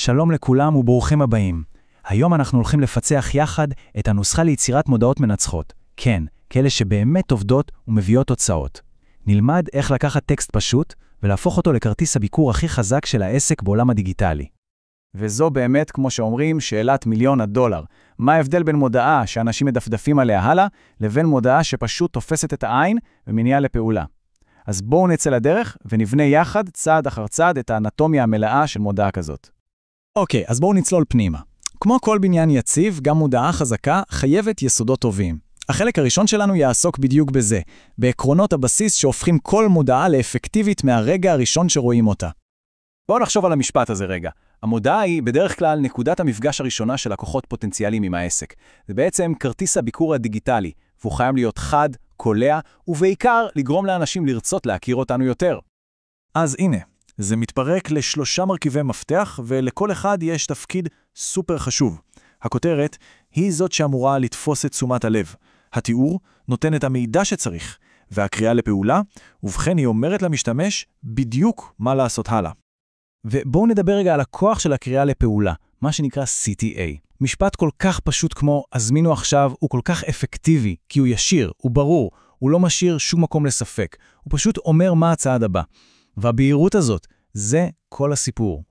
שלום לכולם וברוכים הבאים. היום אנחנו הולכים לפצח יחד את הנוסחה ליצירת מודעות מנצחות. כן, כאלה שבאמת עובדות ומביאות תוצאות. נלמד איך לקחת טקסט פשוט ולהפוך אותו לכרטיס הביקור הכי חזק של העסק בעולם הדיגיטלי. וזו באמת, כמו שאומרים, שאלת $1,000,000. מה ההבדל בין מודעה שאנשים מדפדפים עליה הלאה, לבין מודעה שפשוט תופסת את העין ומניעה לפעולה? אז בואו נצא לדרך ונבנה יחד, צעד אחר צעד, את האנטומיה המלאה של מודעה כזאת. אוקיי, אז בואו נצלול פנימה. כמו כל בניין יציב, גם מודעה חזקה חייבת יסודות טובים. החלק הראשון שלנו יעסוק בדיוק בזה, בעקרונות הבסיס שהופכים כל מודעה לאפקטיבית מהרגע הראשון שרואים אותה. בואו נחשוב על המשפט הזה רגע. המודעה היא בדרך כלל נקודת המפגש הראשונה של לקוחות פוטנציאליים עם העסק. זה בעצם כרטיס הביקור הדיגיטלי, והוא חייב להיות חד, קולע, ובעיקר לגרום לאנשים לרצות להכיר אותנו יותר. אז הנה, זה מתפרק ל3 מרכיבי מפתח, ולכל אחד יש תפקיד סופר חשוב. הכותרת היא זאת שאמורה לתפוס את תשומת הלב. התיאור נותן את המידע שצריך, והקריאה לפעולה, ובכן היא אומרת למשתמש בדיוק מה לעשות הלאה. ובואו נדבר רגע על הכוח של הקריאה לפעולה, מה שנקרא CTA. משפט כל כך פשוט כמו הזמינו עכשיו הוא כל כך אפקטיבי, כי הוא ישיר, הוא ברור, הוא לא משאיר שום מקום לספק, הוא פשוט אומר מה הצעד הבא. והבהירות הזאת, זה כל הסיפור.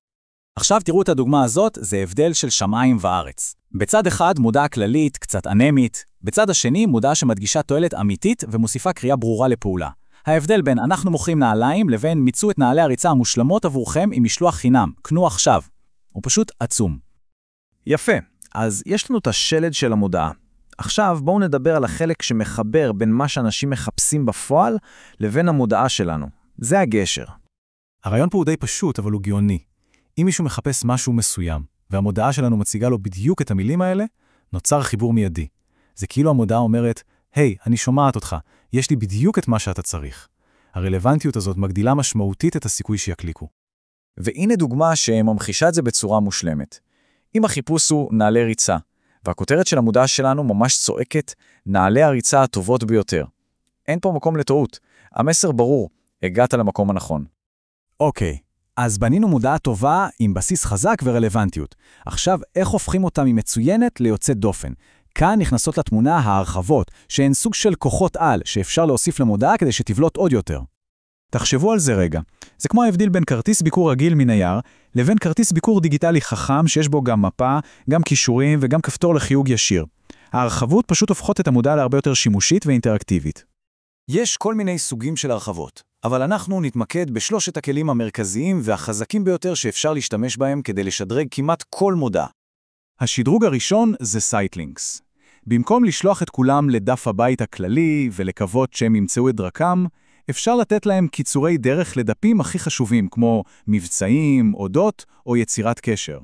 עכשיו תראו את הדוגמה הזאת, זה הבדל של שמיים וארץ. בצד אחד מודעה כללית, קצת אנמית, בצד השני מודעה שמדגישה תועלת אמיתית ומוסיפה קריאה ברורה לפעולה. ההבדל בין אנחנו מוכרים נעליים לבין מיצו את נעלי הריצה המושלמות עבורכם עם משלוח חינם, קנו עכשיו. הוא פשוט עצום. יפה, אז יש לנו את השלד של המודעה. עכשיו בואו נדבר על החלק שמחבר בין מה שאנשים מחפשים בפועל לבין המודעה שלנו. זה הגשר. הרעיון פה הוא די פשוט, אבל הוא גאוני. אם מישהו מחפש משהו מסוים, והמודעה שלנו מציגה לו בדיוק את המילים האלה, נוצר חיבור מיידי. זה כאילו המודעה אומרת, היי, אני שומעת אותך, יש לי בדיוק את מה שאתה צריך. הרלוונטיות הזאת מגדילה משמעותית את הסיכוי שיקליקו. והנה דוגמה שממחישה את זה בצורה מושלמת. אם החיפוש הוא נעלי ריצה, והכותרת של המודעה שלנו ממש צועקת, נעלי הריצה הטובות ביותר. אין פה מקום לטעות. המסר ברור, הגעת למקום הנכון. אוקיי, אז בנינו מודעה טובה עם בסיס חזק ורלוונטיות. עכשיו, איך הופכים אותה ממצוינת ליוצאת דופן? כאן נכנסות לתמונה ההרחבות, שהן סוג של כוחות על, שאפשר להוסיף למודעה כדי שתבלוט עוד יותר. תחשבו על זה רגע. זה כמו ההבדיל בין כרטיס ביקור רגיל מנייר, לבין כרטיס ביקור דיגיטלי חכם, שיש בו גם מפה, גם קישורים וגם כפתור לחיוג ישיר. ההרחבות פשוט הופכות את המודעה להרבה יותר שימושית ואינטראקטיבית. יש כל מיני סוגים של הרחבות, אבל אנחנו נתמקד בשלושת הכלים המרכזיים והחזקים ביותר שאפשר להשתמש בהם כדי לשדרג כמעט כל מודעה. השדרוג הראשון זה סייטלינקס. במקום לשלוח את כולם לדף הבית הכללי ולקוות שהם ימצאו את דרכם, אפשר לתת להם קיצורי דרך לדפים הכי חשובים, כמו מבצעים, אודות או יצירת קשר.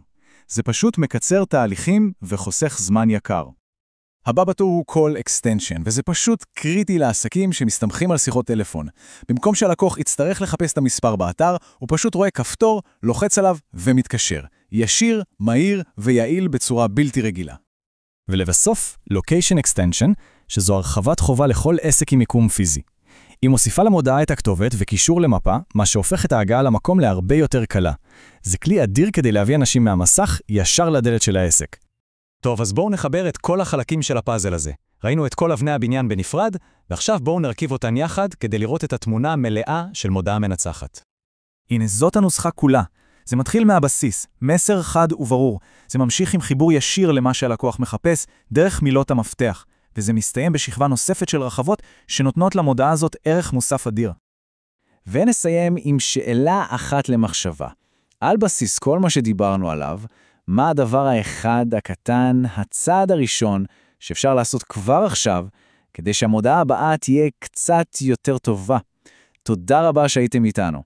זה פשוט מקצר תהליכים וחוסך זמן יקר. הבא בתור הוא Call Extension, וזה פשוט קריטי לעסקים שמסתמכים על שיחות טלפון. במקום שהלקוח יצטרך לחפש את המספר באתר, הוא פשוט רואה כפתור, לוחץ עליו ומתקשר. ישיר, מהיר ויעיל בצורה בלתי רגילה. ולבסוף, Location Extension, שזו הרחבת חובה לכל עסק עם מיקום פיזי. היא מוסיפה למודעה את הכתובת וקישור למפה, מה שהופך את ההגעה למקום להרבה יותר קלה. זה כלי אדיר כדי להביא אנשים מהמסך ישר לדלת של העסק. טוב, אז בואו נחבר את כל החלקים של הפאזל הזה. ראינו את כל אבני הבניין בנפרד, ועכשיו בואו נרכיב אותן יחד כדי לראות את התמונה המלאה של מודעה מנצחת. הנה, זאת הנוסחה כולה. זה מתחיל מהבסיס, מסר חד וברור. זה ממשיך עם חיבור ישיר למה שהלקוח מחפש, דרך מילות המפתח. וזה מסתיים בשכבה נוספת של רחבות שנותנות למודעה הזאת ערך מוסף אדיר. ונסיים עם שאלה אחת למחשבה. על בסיס כל מה שדיברנו עליו, מה הדבר האחד הקטן, הצעד הראשון, שאפשר לעשות כבר עכשיו, כדי שהמודעה הבאה תהיה קצת יותר טובה? תודה רבה שהייתם איתנו.